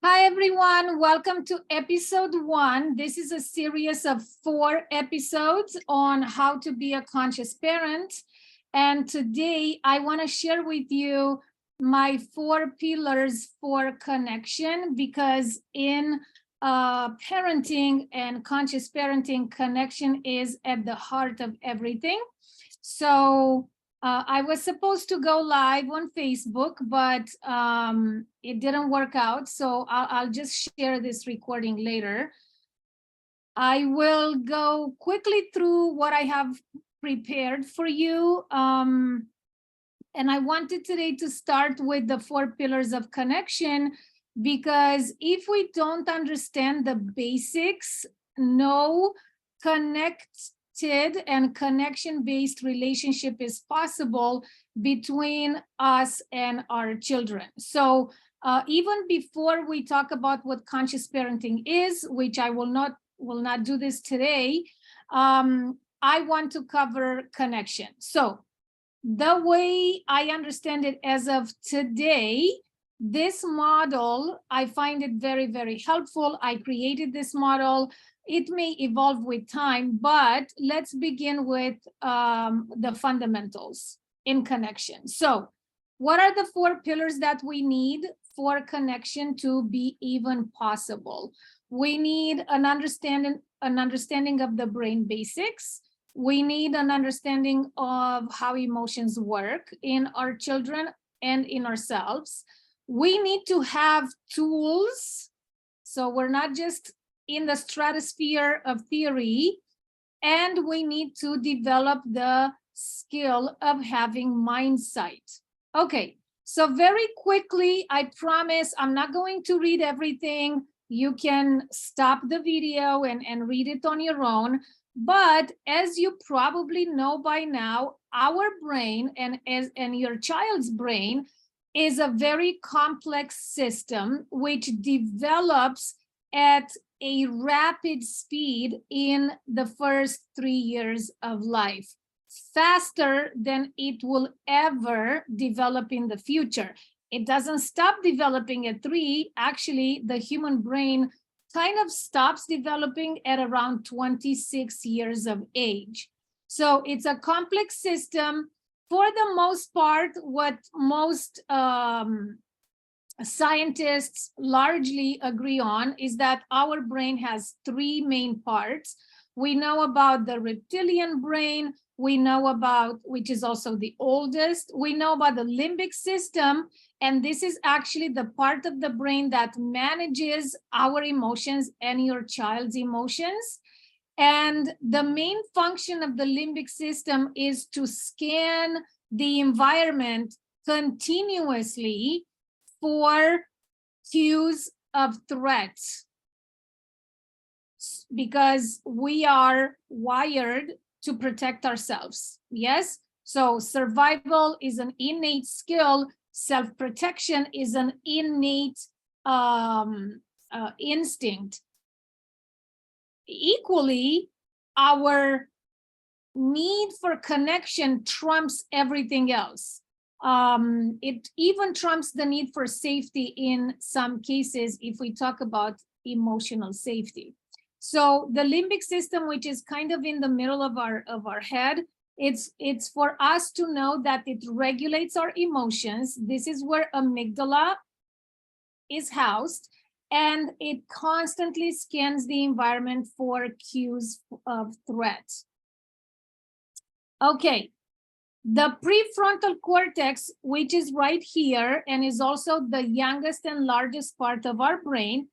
Hi, everyone. Welcome to episode 1. This is a series of 4 episodes on how to be a conscious parent. And today I want to share with you my 4 pillars for connection, because in parenting and conscious parenting, connection is at the heart of everything. So I was supposed to go live on Facebook, but it didn't work out. So I'll just share this recording later. I will go quickly through what I have prepared for you. And I wanted today to start with the 4 pillars of connection, because if we don't understand the basics, no connected and connection-based relationship is possible between us and our children. So even before we talk about what conscious parenting is, which I will not do this today, I want to cover connection. So the way I understand it as of today, this model, I find it very, very helpful. I created this model. It may evolve with time, but let's begin with the fundamentals in connection. So what are the 4 pillars that we need for connection to be even possible? We need an understanding of the brain basics. We need an understanding of how emotions work in our children and in ourselves. We need to have tools, so we're not just in the stratosphere of theory, and we need to develop the skill of having mindsight. Okay, so very quickly, I promise I'm not going to read everything. You can stop the video and read it on your own. But as you probably know by now, our brain and your child's brain is a very complex system which develops at a rapid speed in the first 3 years of life, faster than it will ever develop in the future. It doesn't stop developing at 3. Actually, the human brain kind of stops developing at around 26 years of age. So it's a complex system. For the most part, what most scientists largely agree on is that our brain has 3 main parts. We know about the reptilian brain, we know about, which is also the oldest, we know about the limbic system, and this is actually the part of the brain that manages our emotions and your child's emotions. And the main function of the limbic system is to scan the environment continuously for cues of threat, because we are wired to protect ourselves. Yes, so survival is an innate skill. Self-protection is an innate instinct. Equally, our need for connection trumps everything else. It even trumps the need for safety in some cases if we talk about emotional safety. So the limbic system, which is kind of in the middle of our head, it's for us to know that it regulates our emotions. This is where amygdala is housed, and it constantly scans the environment for cues of threat. Okay, the prefrontal cortex, which is right here and is also the youngest and largest part of our brain,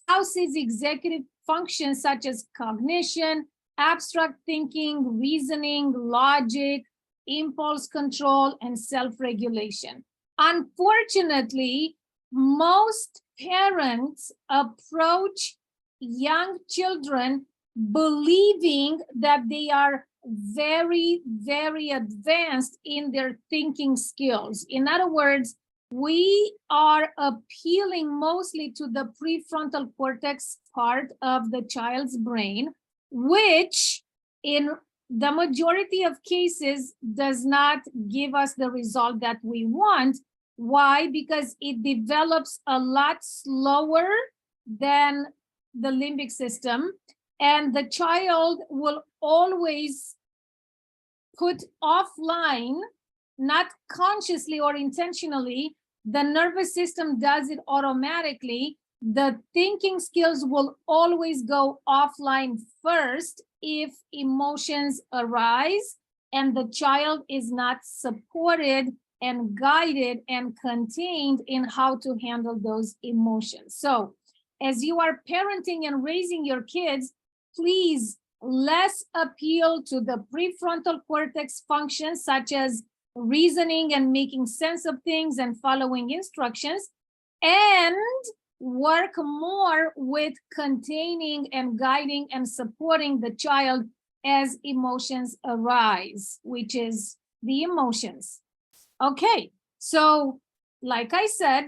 houses executive functions such as cognition, abstract thinking, reasoning, logic, impulse control, and self-regulation. Unfortunately, most parents approach young children believing that they are very, very advanced in their thinking skills. In other words, we are appealing mostly to the prefrontal cortex part of the child's brain, which in the majority of cases does not give us the result that we want, Why? Because it develops a lot slower than the limbic system, and the child will always put offline, not consciously or intentionally. The nervous system does it automatically. The thinking skills will always go offline first if emotions arise and the child is not supported and guided and contained in how to handle those emotions. So as you are parenting and raising your kids, please less appeal to the prefrontal cortex functions such as reasoning and making sense of things and following instructions, and work more with containing and guiding and supporting the child as emotions arise, which is the emotions. Okay, so like I said,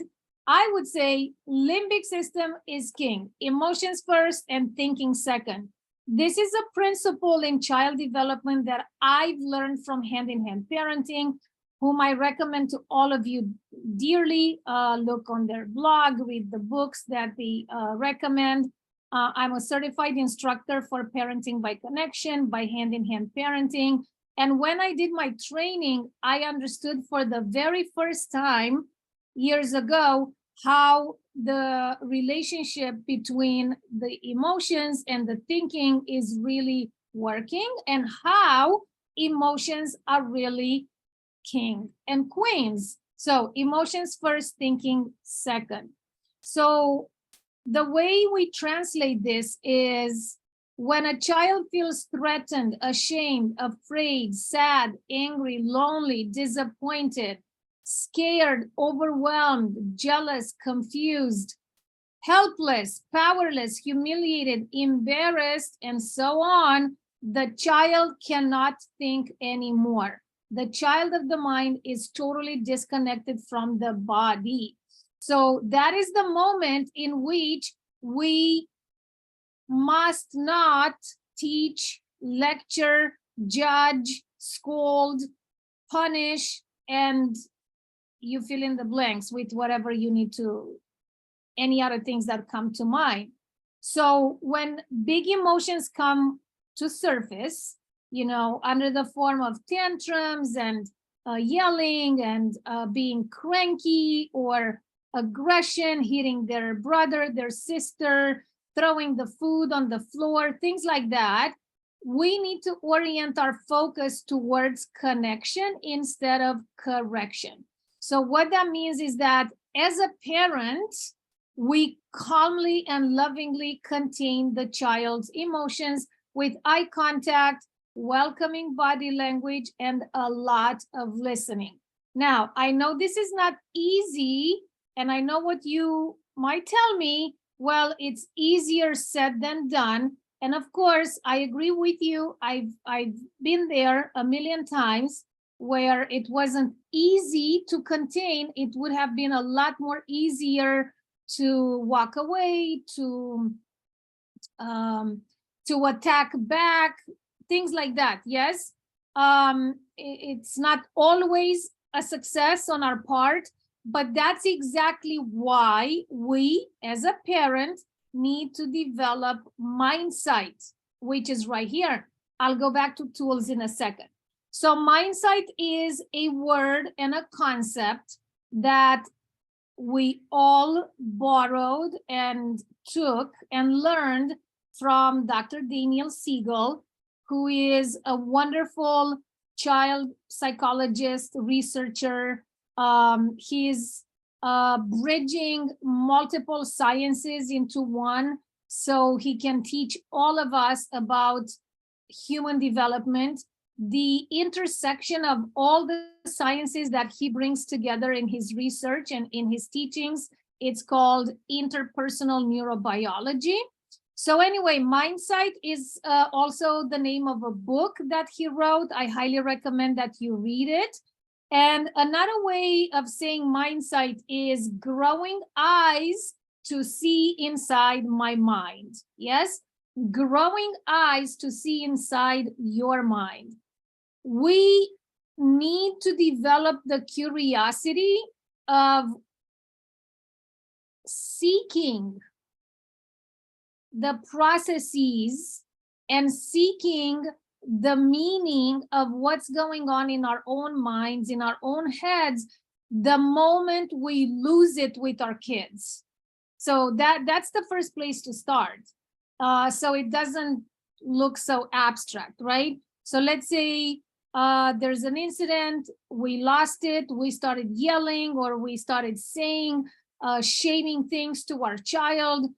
I would say limbic system is king, emotions first and thinking second. This is a principle in child development that I've learned from hand-in-hand parenting, whom I recommend to all of you dearly. Look on their blog, read the books that they recommend. I'm a certified instructor for parenting by connection, by hand-in-hand parenting. And when I did my training, I understood for the very first time years ago how the relationship between the emotions and the thinking is really working, and how emotions are really king and queens. So emotions first, thinking second. So the way we translate this is when a child feels threatened, ashamed, afraid, sad, angry, lonely, disappointed, scared, overwhelmed, jealous, confused, helpless, powerless, humiliated, embarrassed, and so on, the child cannot think anymore. The child of the mind is totally disconnected from the body. So that is the moment in which we must not teach, lecture, judge, scold, punish, and you fill in the blanks with whatever you need to, any other things that come to mind. So when big emotions come to surface, under the form of tantrums and yelling and being cranky or aggression, hitting their brother, their sister, throwing the food on the floor, things like that, we need to orient our focus towards connection instead of correction. So what that means is that as a parent, we calmly and lovingly contain the child's emotions with eye contact, welcoming body language, and a lot of listening. Now, I know this is not easy, and I know what you might tell me, well, it's easier said than done. And of course, I agree with you. I've been there a million times where it wasn't easy to contain. It would have been a lot more easier to walk away, to attack back, things like that. Yes, it's not always a success on our part, but that's exactly why we, as a parent, need to develop mindsight, which is right here. I'll go back to tools in a second. So mindsight is a word and a concept that we all borrowed and took and learned from Dr. Daniel Siegel, who is a wonderful child psychologist, researcher. He's bridging multiple sciences into one, so he can teach all of us about human development, the intersection of all the sciences that he brings together in his research and in his teachings. It's called interpersonal neurobiology. So anyway, Mindsight is also the name of a book that he wrote. I highly recommend that you read it. And another way of saying Mindsight is growing eyes to see inside my mind. Yes, growing eyes to see inside your mind. We need to develop the curiosity of seeking the processes and seeking the meaning of what's going on in our own minds, in our own heads, the moment we lose it with our kids. So that's the first place to start. So it doesn't look so abstract, right? So let's say there's an incident, we lost it, we started yelling, or we started saying, shaming things to our child,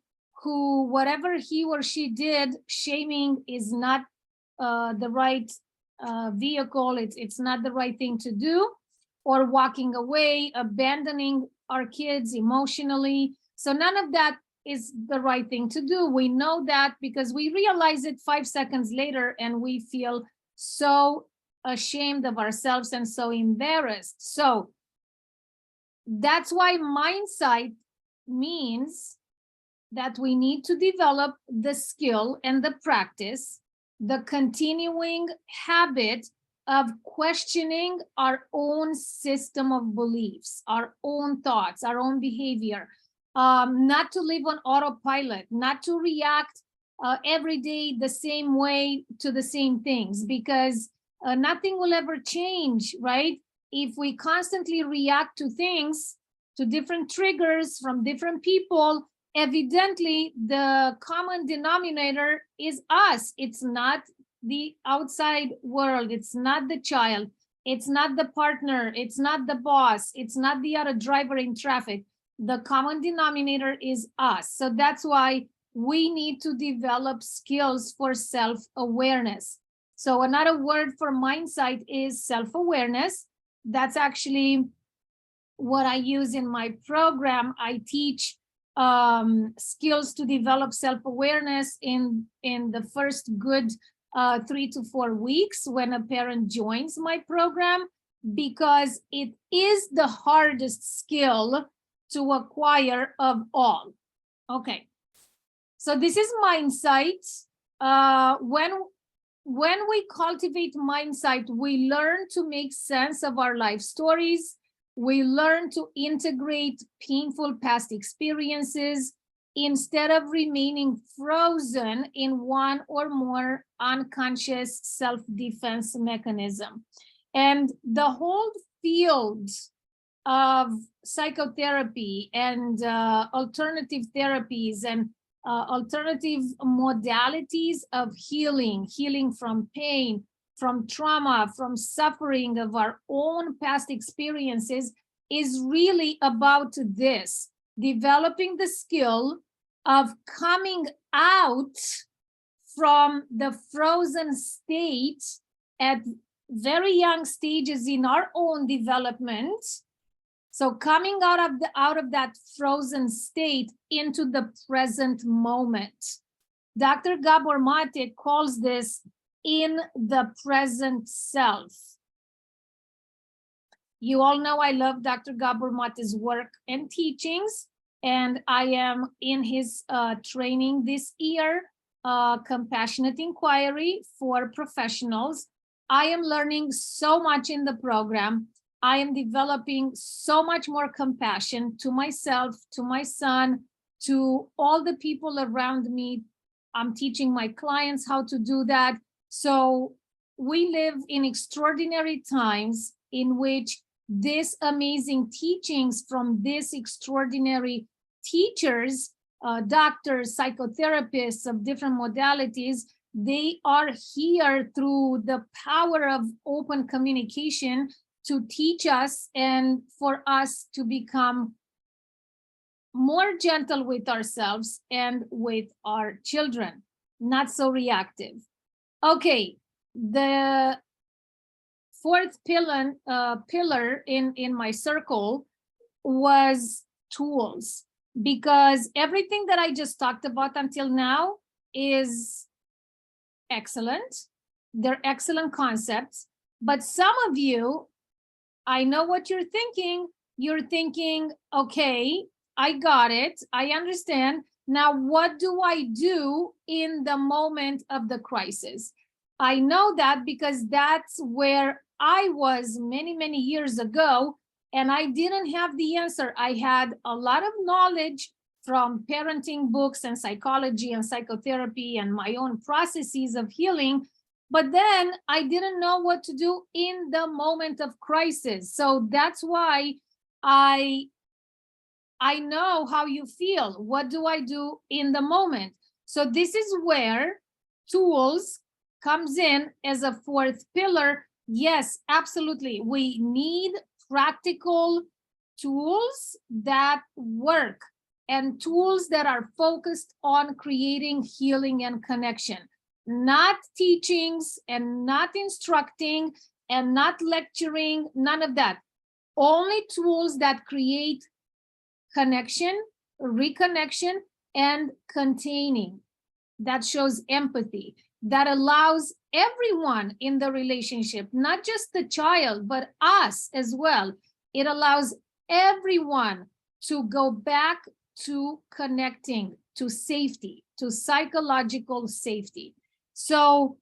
who, whatever he or she did, shaming is not the right vehicle, it's not the right thing to do, or walking away, abandoning our kids emotionally. So none of that is the right thing to do. We know that because we realize it 5 seconds later, and we feel so ashamed of ourselves and so embarrassed. So that's why mindsight means that we need to develop the skill and the practice, the continuing habit of questioning our own system of beliefs, our own thoughts, our own behavior, not to live on autopilot, not to react every day the same way to the same things, because nothing will ever change, right? If we constantly react to things, to different triggers from different people, evidently the common denominator is us. It's not the outside world. It's not the child. It's not the partner. It's not the boss. It's not the other driver in traffic. The common denominator is us. So that's why we need to develop skills for self-awareness. So another word for mindsight is self-awareness. That's actually what I use in my program. I teach skills to develop self-awareness in the first good 3 to 4 weeks when a parent joins my program, because it is the hardest skill to acquire of all. Okay, so this is mindsight. When we cultivate mindsight, we learn to make sense of our life stories. We learn to integrate painful past experiences instead of remaining frozen in one or more unconscious self-defense mechanism. And the whole field of psychotherapy and alternative therapies and alternative modalities of healing from pain, from trauma, from suffering of our own past experiences, is really about this, developing the skill of coming out from the frozen state at very young stages in our own development. So coming out of that frozen state into the present moment. Dr. Gabor Mate calls this in the present self. You all know I love Dr. Gabor Mate's work and teachings, and I am in his training this year, Compassionate Inquiry for Professionals. I am learning so much in the program. I am developing so much more compassion to myself, to my son, to all the people around me. I'm teaching my clients how to do that. So we live in extraordinary times in which these amazing teachings from these extraordinary teachers, doctors, psychotherapists of different modalities, they are here through the power of open communication to teach us and for us to become more gentle with ourselves and with our children, not so reactive. Okay, the fourth pillar in my circle was tools, because everything that I just talked about until now is excellent. They're excellent concepts, but some of you, I know what you're thinking. You're thinking, okay, I got it. I understand. Now, what do I do in the moment of the crisis? I know that because that's where I was many, many years ago, And I didn't have the answer. I had a lot of knowledge from parenting books and psychology and psychotherapy and my own processes of healing, but then I didn't know what to do in the moment of crisis. So that's why I know how you feel. What do I do in the moment? So this is where tools comes in as a fourth pillar. Yes, absolutely. We need practical tools that work and tools that are focused on creating healing and connection, not teachings and not instructing and not lecturing, none of that. Only tools that create connection, reconnection, and containing. That shows empathy, that allows everyone in the relationship, not just the child, but us as well. It allows everyone to go back to connecting, to safety, to psychological safety. So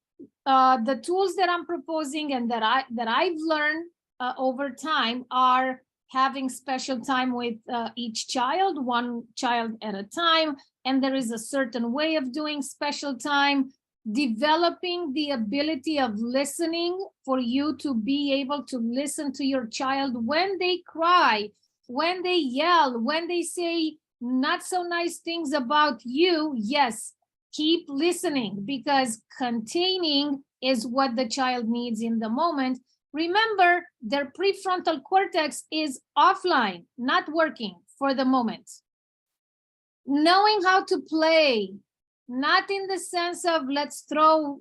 the tools that I'm proposing and that I've learned over time are having special time with each child, one child at a time, and there is a certain way of doing special time, developing the ability of listening for you to be able to listen to your child when they cry, when they yell, when they say not so nice things about you. Yes, keep listening, because containing is what the child needs in the moment. Remember, their prefrontal cortex is offline, not working for the moment. Knowing how to play, not in the sense of let's throw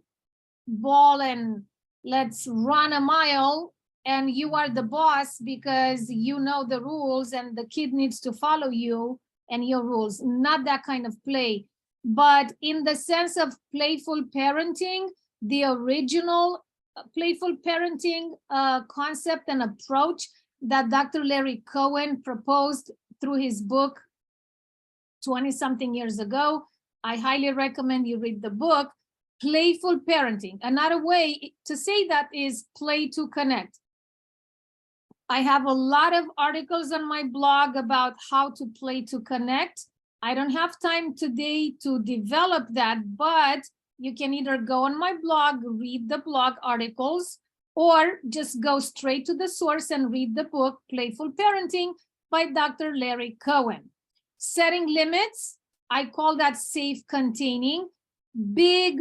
ball and let's run a mile and you are the boss because you know the rules and the kid needs to follow you and your rules. Not that kind of play, but in the sense of playful parenting, the original playful parenting concept and approach that Dr. Larry Cohen proposed through his book 20-something years ago. I highly recommend you read the book. Playful parenting. Another way to say that is play to connect. I have a lot of articles on my blog about how to play to connect. I don't have time today to develop that, but you can either go on my blog, read the blog articles, or just go straight to the source and read the book, Playful Parenting by Dr. Larry Cohen. Setting limits, I call that safe containing. Big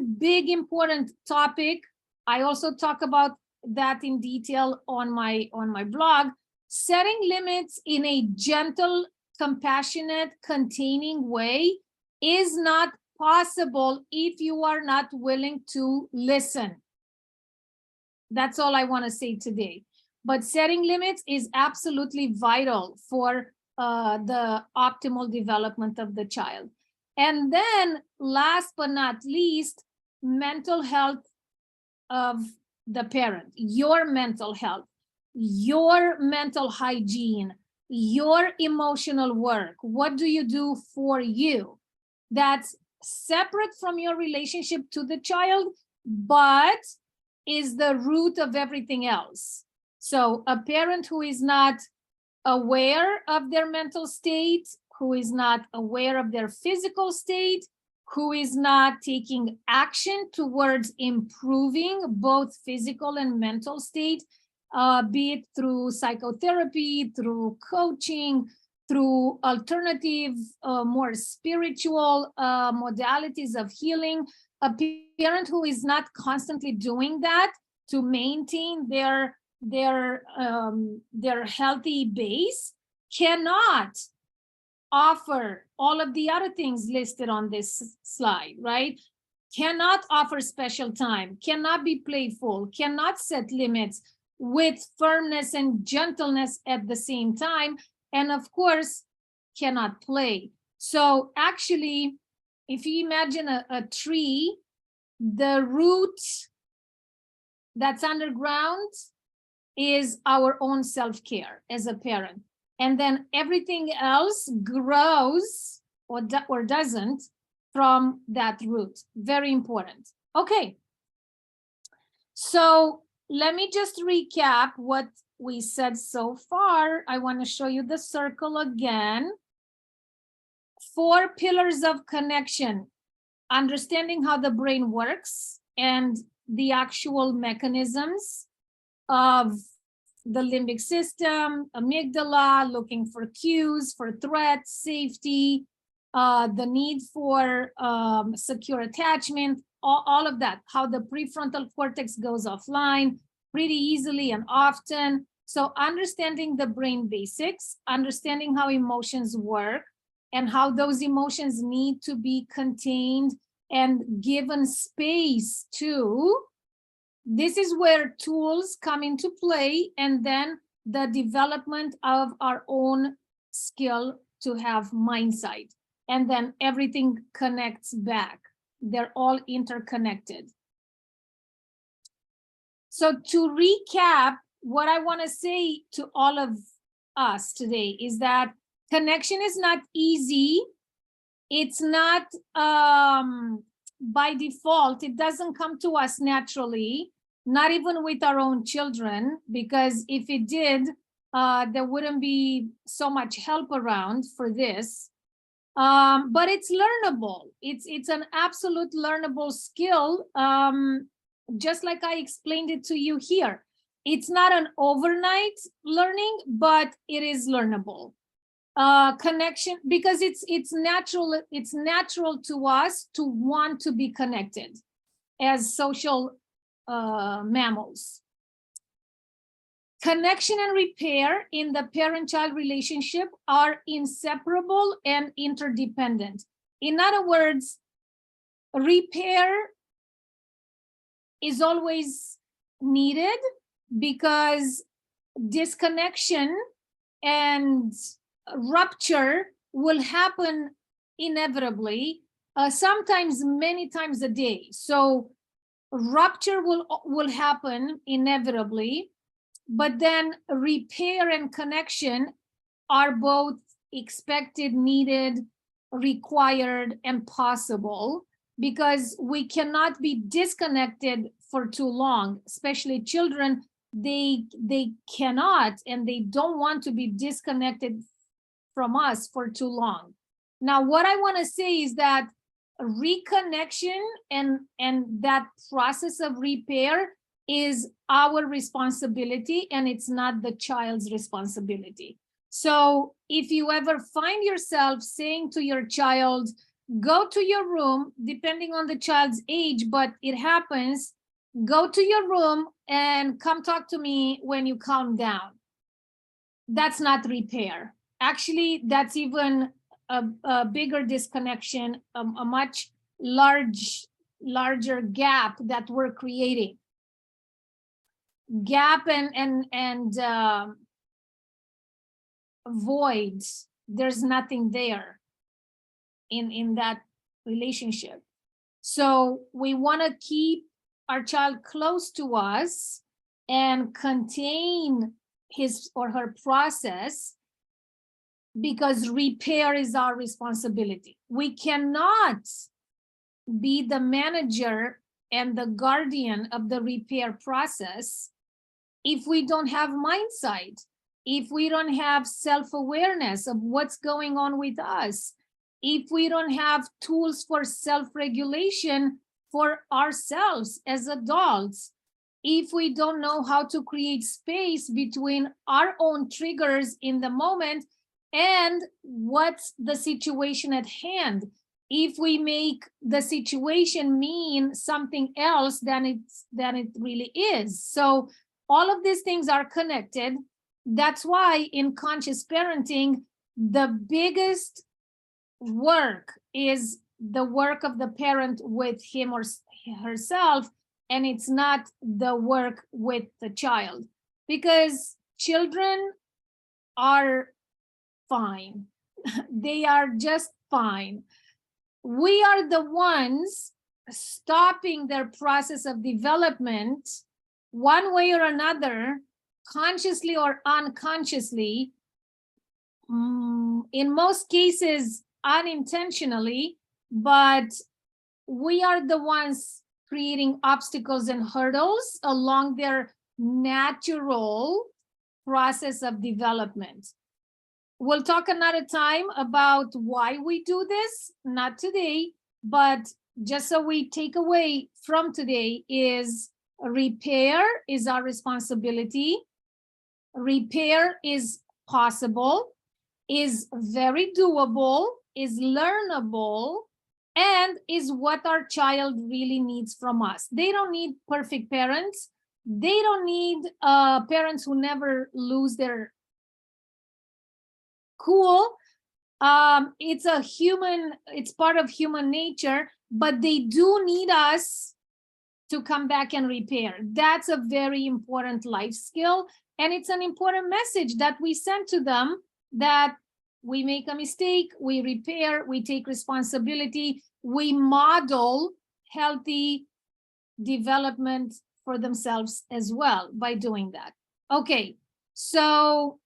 important topic. I also talk about that in detail on my blog. Setting limits in a gentle, compassionate, containing way is not possible if you are not willing to listen. That's all I want to say today. But setting limits is absolutely vital for the optimal development of the child. And then last but not least, mental health of the parent, your mental health, your mental hygiene, your emotional work. What do you do for you? That's separate from your relationship to the child, but is the root of everything else. So a parent who is not aware of their mental state, who is not aware of their physical state, who is not taking action towards improving both physical and mental state, be it through psychotherapy, through coaching, through alternative, more spiritual modalities of healing. A parent who is not constantly doing that to maintain their healthy base cannot offer all of the other things listed on this slide, right? Cannot offer special time, cannot be playful, cannot set limits with firmness and gentleness at the same time, and of course, cannot play. So actually, if you imagine a tree, the root that's underground is our own self-care as a parent. And then everything else grows or doesn't from that root. Very important. Okay. So let me just recap what we said so far. I want to show you the circle again. 4 pillars of connection: understanding how the brain works and the actual mechanisms of the limbic system, amygdala, looking for cues, for threats, safety, the need for secure attachment, all of that, how the prefrontal cortex goes offline pretty easily and often. So understanding the brain basics, understanding how emotions work and how those emotions need to be contained and given space to. This is where tools come into play, and then the development of our own skill to have mindsight. And then everything connects back. They're all interconnected. So to recap, what I want to say to all of us today is that connection is not easy. It's not by default. It doesn't come to us naturally, not even with our own children, because if it did, there wouldn't be so much help around for this. But it's learnable. It's an absolute learnable skill, just like I explained it to you here. It's not an overnight learning, but it is learnable. Connection, because it's natural to us to want to be connected as social mammals. Connection and repair in the parent-child relationship are inseparable and interdependent. In other words, repair is always needed because disconnection and rupture will happen inevitably, sometimes many times a day. So rupture will happen inevitably, but then repair and connection are both expected, needed, required, and possible, because we cannot be disconnected for too long, especially children. They cannot, and they don't want to be disconnected from us for too long. Now, what I want to say is that reconnection and that process of repair is our responsibility, and it's not the child's responsibility. So if you ever find yourself saying to your child, go to your room, depending on the child's age, but it happens, go to your room and come talk to me when you calm down. That's not repair. Actually, that's even a bigger disconnection, a much larger gap that we're creating. Gap and voids. There's nothing there in that relationship. So we want to keep our child close to us and contain his or her process, because repair is our responsibility. We cannot be the manager and the guardian of the repair process if we don't have mindsight, if we don't have self-awareness of what's going on with us, if we don't have tools for self-regulation for ourselves as adults, if we don't know how to create space between our own triggers in the moment and what's the situation at hand. If we make the situation mean something else than it really is. So all of these things are connected. That's why in conscious parenting, the biggest work is the work of the parent with him or herself, and it's not the work with the child, because children are fine. They are just fine. We are the ones stopping their process of development one way or another, consciously or unconsciously, in most cases unintentionally, but we are the ones creating obstacles and hurdles along their natural process of development. We'll talk another time about why we do this, not today, but just so we take away from today is repair is our responsibility. Repair is possible, is very doable, is learnable, and is what our child really needs from us. They don't need perfect parents. They don't need parents who never lose their cool. It's part of human nature, but they do need us to come back and repair. That's a very important life skill. And it's an important message that we send to them, that we make a mistake, we repair, we take responsibility, we model healthy development for themselves as well by doing that. Okay, so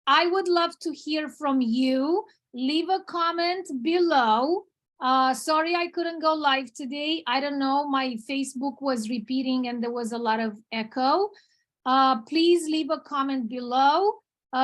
I would love to hear from you. Leave a comment below. Sorry I couldn't go live today. I don't know, my Facebook was repeating and there was a lot of echo. Please leave a comment below.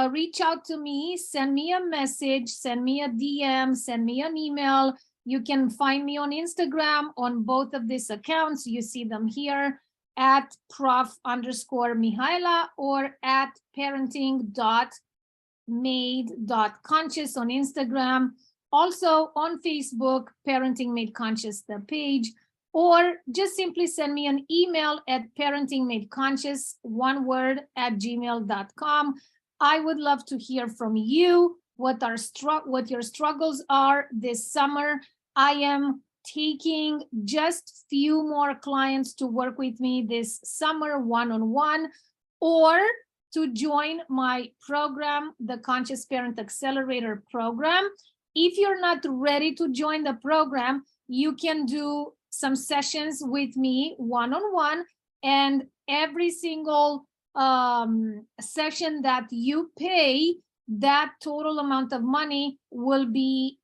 Reach out to me, send me a message, send me a DM, send me an email. You can find me on Instagram on both of these accounts. You see them here at prof_Mihaela or at parenting.made.conscious on Instagram. Also on Facebook, Parenting Made Conscious, the page, or just simply send me an email at parentingmadeconscious, one word, @gmail.com. I would love to hear from you what your struggles are this summer. I am taking just few more clients to work with me this summer one-on-one, or to join my program, the Conscious Parent Accelerator program. If you're not ready to join the program, you can do some sessions with me one-on-one, and every single session that you pay, that total amount of money will be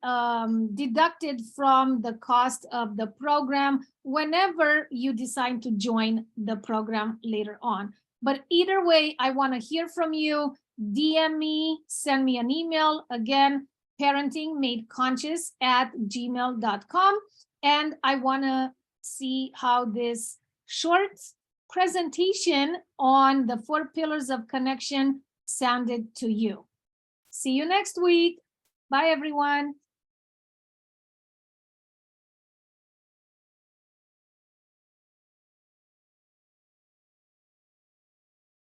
deducted from the cost of the program whenever you decide to join the program later on. But either way, I want to hear from you. DM me, send me an email. Again, parentingmadeconscious@gmail.com. And I want to see how this short presentation on the 4 pillars of connection sounded to you. See you next week. Bye, everyone.